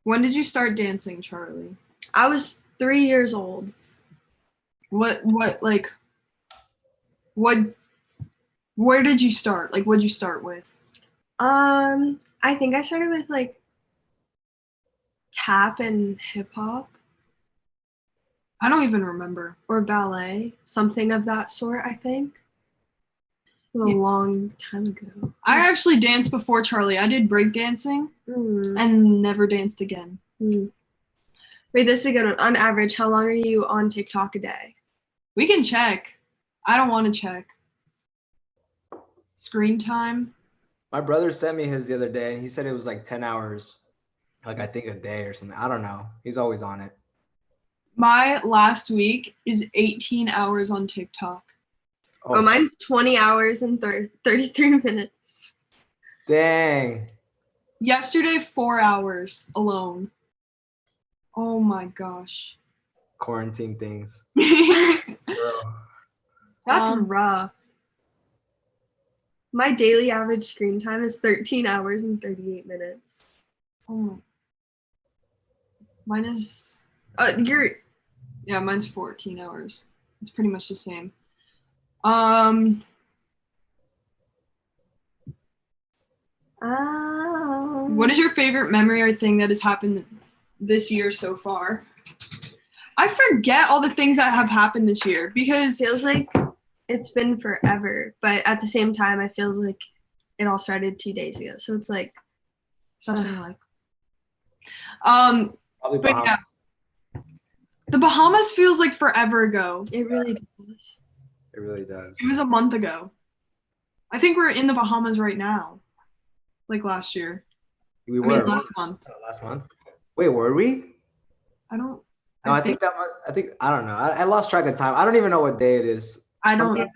When did you start dancing, Charlie? I was 3 years old. Like, what, where did you start? Like, what'd you start with? I think I started with like tap and hip hop I don't even remember. or ballet, something of that sort, I think. It was a Yeah. long time ago. I actually danced before Charlie. I did break dancing and never danced again. Wait, this is a good one. On average, how long are you on TikTok a day? We can check. I don't want to check. Screen time. My brother sent me his the other day, and he said it was like 10 hours, like I think a day or something. I don't know. He's always on it. My last week is 18 hours on TikTok. Oh, mine's 20 hours and 33 minutes. Dang. Yesterday, 4 hours alone. Oh my gosh. Quarantine things. That's rough. My daily average screen time is 13 hours and 38 minutes. Oh. Mine is... Yeah, mine's 14 hours. It's pretty much the same. What is your favorite memory or thing that has happened this year so far? I forget all the things that have happened this year because it feels like it's been forever, but at the same time, I feel like it all started 2 days ago. So it's like something like. Probably Bahamas. Yeah, the Bahamas feels like forever ago. It really does. It really does. It was a month ago. I think we're in the Bahamas right now, like last year. We were last month. Last month. Wait, were we? I don't. No, I think I don't know. I lost track of time. I don't even know what day it is. I don't.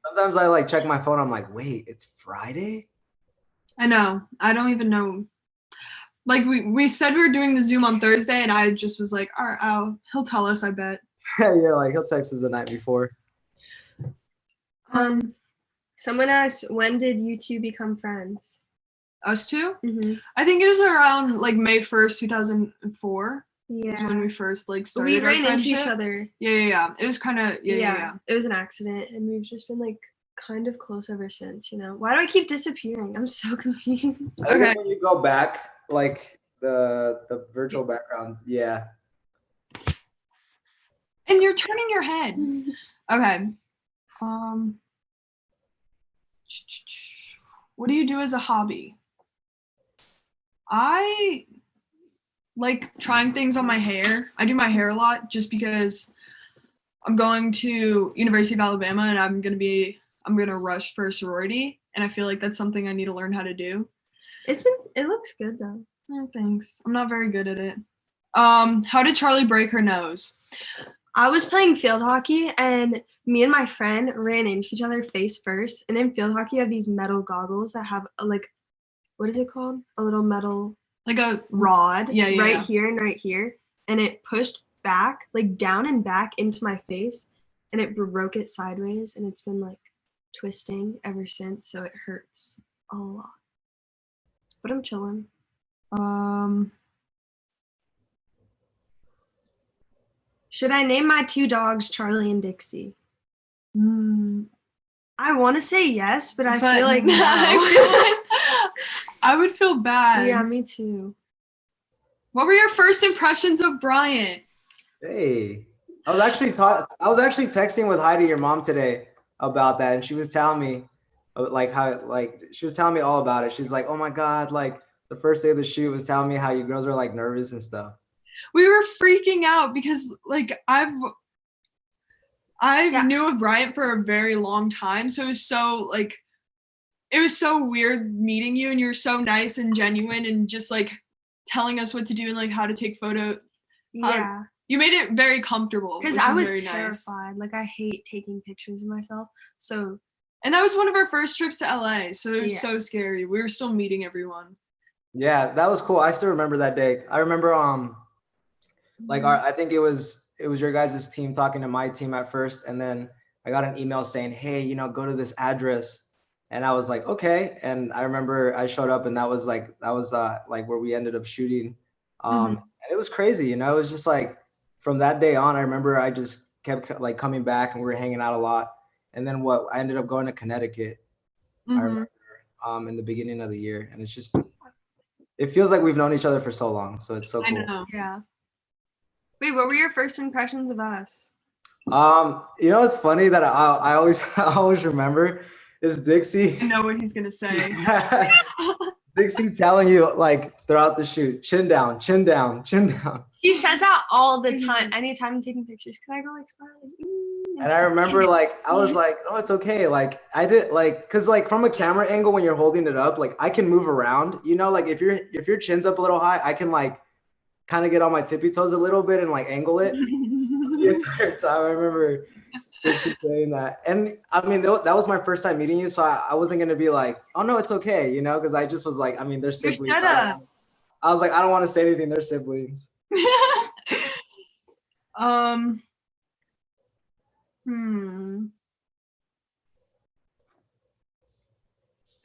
Sometimes I like check my phone. I'm like, wait, it's Friday? I know. I don't even know. Like we said we were doing the Zoom on Thursday, and I just was like, all right, he'll tell us, I bet. Yeah, like he'll text us the night before. Someone asked, when did you two become friends? Us two? Mm-hmm. I think it was around like May 1st, 2004. Yeah. Is when we first like started. We ran into each other. Yeah. It was kind of yeah. It was an accident, and we've just been like kind of close ever since. You know, why do I keep disappearing? I'm so confused. Okay. When you go back, like the virtual background, yeah. And you're turning your head. Okay. What do you do as a hobby? I like trying things on my hair. I do my hair a lot just because I'm going to University of Alabama and I'm gonna rush for a sorority, and I feel like that's something I need to learn how to do. It looks good though. Oh, thanks. I'm not very good at it. How did Charlie break her nose? I was playing field hockey, and me and my friend ran into each other face first. And in field hockey, you have these metal goggles that have what is it called? A little metal, like a rod, right here and right here. And it pushed back, like down and back into my face, and it broke it sideways. And it's been like twisting ever since, so it hurts a lot. But I'm chilling. Should I name my 2 dogs Charli and Dixie? I want to say yes, but I feel like no. I would feel bad. Yeah, me too. What were your first impressions of Bryant? Hey, I was actually texting with Heidi, your mom, today about that, and she was telling me she was telling me all about it. She's like, oh my God, like the first day of the shoot was telling me how you girls are like nervous and stuff. We were freaking out because like I knew of Bryant for a very long time, so it was so weird meeting you, and you're so nice and genuine and just like telling us what to do and like how to take photo. Yeah. You made it very comfortable. Because I was terrified. Nice. Like I hate taking pictures of myself. And that was one of our first trips to LA, so it was so scary. We were still meeting everyone. Yeah, that was cool. I still remember that day. I remember I think it was your guys' team talking to my team at first, and then I got an email saying, hey, go to this address, and I was like, okay. And I remember I showed up, and that was where we ended up shooting And it was crazy, you know. It was just like from that day on, I remember I just kept like coming back and we were hanging out a lot. And then I ended up going to Connecticut. I remember in the beginning of the year, and it's just it feels like we've known each other for so long, so it's so cool. I know. Yeah. Wait, what were your first impressions of us? You know, it's funny that I always I always remember is Dixie. I know what he's gonna say. Dixie telling you like throughout the shoot, chin down, chin down, chin down. He says that all the time. Anytime I'm taking pictures, can I go like smiling? And I remember like I was like, oh, it's okay. Like I did like because like from a camera angle when you're holding it up, like I can move around. You know, like if your chin's up a little high, I can like kind of get on my tippy toes a little bit and like angle it. The entire time I remember Dixie saying that. And I mean, that was my first time meeting you. So I wasn't going to be like, oh, no, it's okay, you know, because I just was like, I mean, they're siblings. I was like, I don't want to say anything. They're siblings.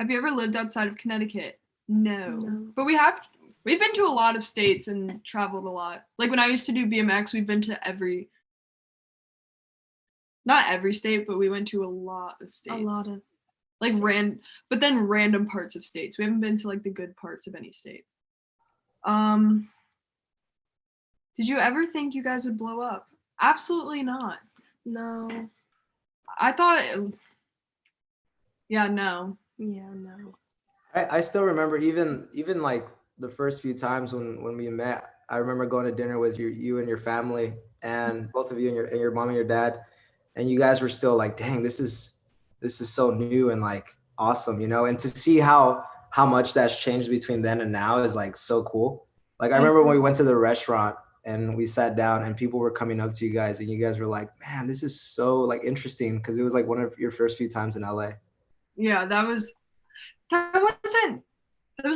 Have you ever lived outside of Connecticut? No. But we've been to a lot of states and traveled a lot. Like when I used to do BMX, we've been to not every state, but we went to a lot of states. A lot of like random parts of states. We haven't been to like the good parts of any state. Did you ever think you guys would blow up? Absolutely not. No. I thought, no. Yeah, no. I still remember even like the first few times when we met. I remember going to dinner with you and your family, and both of you and your mom and your dad, and you guys were still like, dang, this is so new and like awesome, you know. And to see how much that's changed between then and now is like so cool. Like I remember when we went to the restaurant and we sat down and people were coming up to you guys and you guys were like, man, this is so like interesting, because it was like one of your first few times in LA. Yeah, that was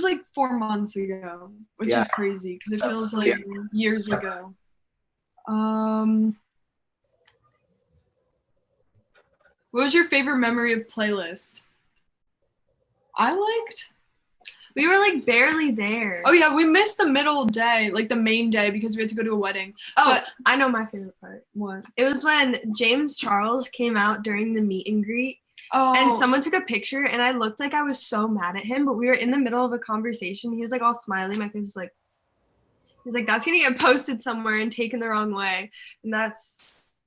like 4 months ago, which is crazy because it feels like years ago. What was your favorite memory of playlist? We were like barely there. Oh yeah, we missed the middle day, like the main day, because we had to go to a wedding. Oh, but I know my favorite part. What? It was when James Charles came out during the meet and greet. Oh. And someone took a picture and I looked like I was so mad at him, but we were in the middle of a conversation. He was like all smiley. My face was like, he's like, that's gonna get posted somewhere and taken the wrong way. And that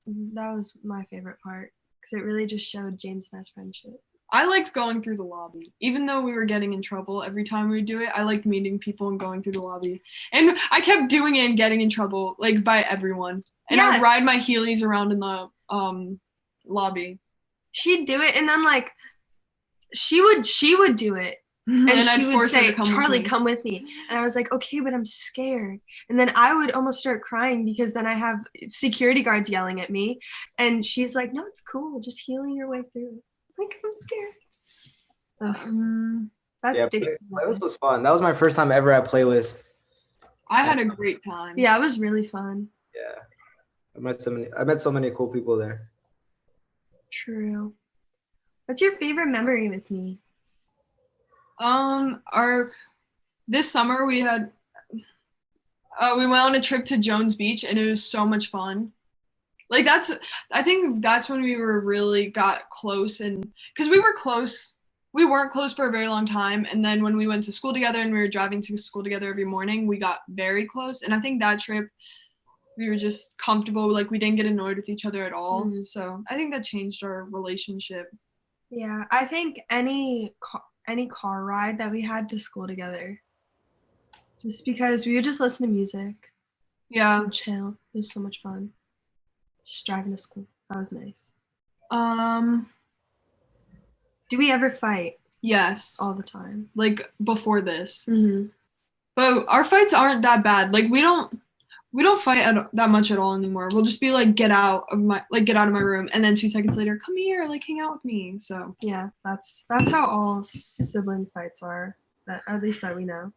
was my favorite part, because it really just showed James and I's friendship. I liked going through the lobby. Even though we were getting in trouble every time we would do it, I liked meeting people and going through the lobby. And I kept doing it and getting in trouble, like, by everyone. And I would ride my Heelys around in the lobby. She'd do it, and then, like, she would do it. And she would say, Charli, come with me. And I was like, okay, but I'm scared. And then I would almost start crying because then I have security guards yelling at me. And she's like, no, it's cool. Just healing your way through. Like, I'm scared. Playlist was fun. That was my first time ever at Playlist. I had a great time. Yeah, it was really fun. Yeah, I met so many cool people there. True. What's your favorite memory with me? This summer we went on a trip to Jones Beach and it was so much fun. Like I think that's when we really got close, and because we weren't close for a very long time, and then when we went to school together and we were driving to school together every morning, we got very close. And I think that trip we were just comfortable, like we didn't get annoyed with each other at all. So I think that changed our relationship. Yeah, I think any car ride that we had to school together, just because we would just listen to music, and chill. It was so much fun. Just driving to school. That was nice. Do we ever fight? Yes. All the time. Like before this. But our fights aren't that bad. Like we don't fight that much at all anymore. We'll just be like, get out of my room, and then 2 seconds later, come here, like hang out with me. So yeah, that's how all sibling fights are. That at least that we know.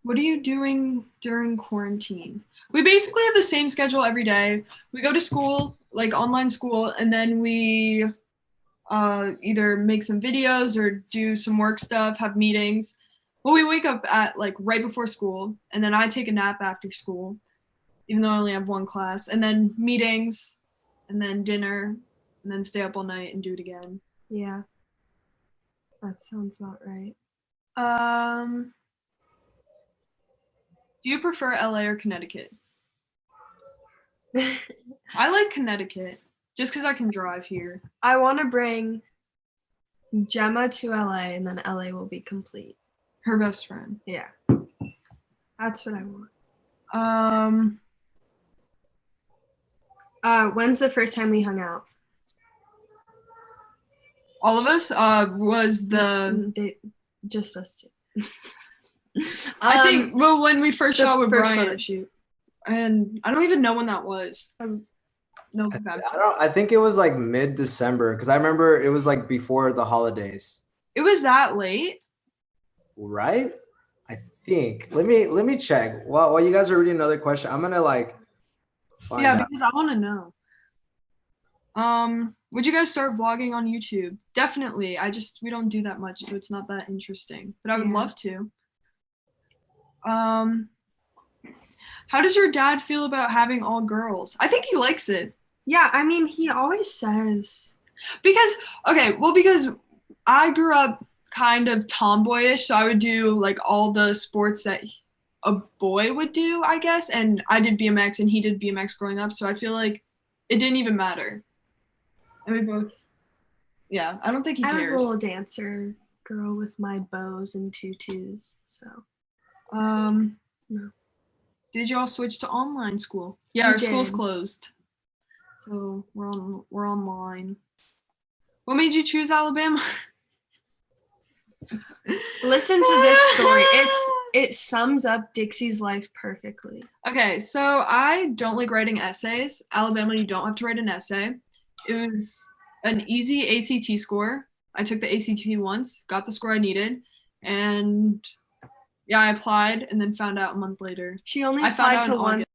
What are you doing during quarantine? We basically have the same schedule every day. We go to school, like online school, and then we either make some videos or do some work stuff, have meetings. Well, we wake up at like right before school, and then I take a nap after school, even though I only have one class, and then meetings, and then dinner, and then stay up all night and do it again. Yeah. That sounds about right. Do you prefer LA or Connecticut? I like Connecticut just because I can drive here. I want to bring Gemma to LA, and then LA will be complete. Her best friend. Yeah. That's what I want. When's the first time we hung out? All of us was just us two. I think when we first shot with Bryant, photo shoot. And I don't even know when that was. I think it was like mid-December because I remember it was like before the holidays. It was that late, right? I think. Let me check. While you guys are reading another question, I'm gonna like find out. Because I want to know. Would you guys start vlogging on YouTube? Definitely. We don't do that much, so it's not that interesting. But I would love to. How does your dad feel about having all girls? I think he likes it. Yeah, I mean, he always says. Because I grew up kind of tomboyish, so I would do like all the sports that a boy would do, I guess. And I did BMX and he did BMX growing up, so I feel like it didn't even matter. And we both, I don't think he cares. I was a little dancer girl with my bows and tutus, so. No. Did you all switch to online school? Yeah, our school's closed. So we're online. What made you choose Alabama? Listen to this story. It sums up Dixie's life perfectly. Okay, so I don't like writing essays. Alabama, you don't have to write an essay. It was an easy ACT score. I took the ACT once, got the score I needed, and I applied and then found out a month later. She only applied to one